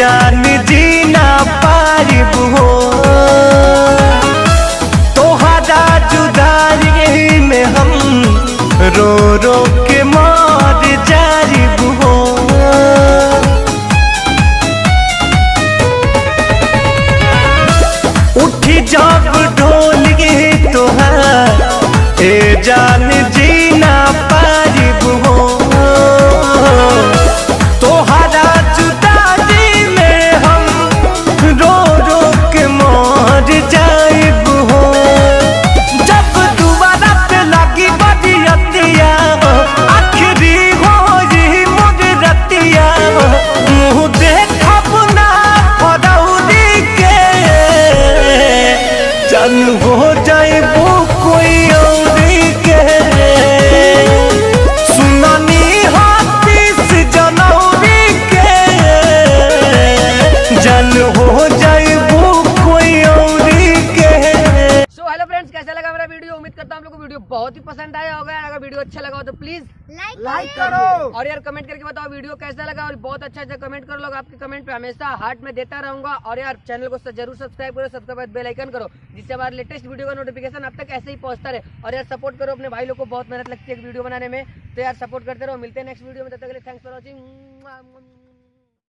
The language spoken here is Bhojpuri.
जान जीना पारिब हो तोहरा जुदाई में हम रो रो के मर जारिब हो। उठी जब ढोल गे तोहार ए जान जीना पारिब हो तोहरा जुदाई में हम रो रो के मर जाइब हो। जब दोबारा पे लगी बरियतिया आखिरी हो ये मोर रतिया मुँह देखब ना फरौरी के जन हो जाइबो कोई और के सुनानी हाथीस जनौरी के जन हो जाइबो कोई और के। सो हेलो फ्रेंड्स, कैसा लगा मेरा वीडियो? उम्मीद करता हूँ आप लोगों को वीडियो बहुत ही पसंद आया होगा। अगर वीडियो अच्छा लगा हो तो प्लीज लाइक करो और यार कमेंट करके बताओ वीडियो कैसा लगा और बहुत अच्छा कमेंट कर लो। आपके कमेंट पे हमेशा हार्ट में देता रहूंगा और यार चैनल को जरूर सब्सक्राइब करो, सबके बाद बेल आइकन करो जिससे हमारे लेटेस्ट वीडियो का नोटिफिकेशन अब तक ऐसे ही पहुंचता रहे। और यार सपोर्ट करो, अपने भाई लोग को बहुत मेहनत लगती है वीडियो बनाने में, तो यार सपोर्ट करते रहो। मिलते हैं नेक्स्ट वीडियो में, तब तक के लिए थैंक्स फॉर वॉचिंग।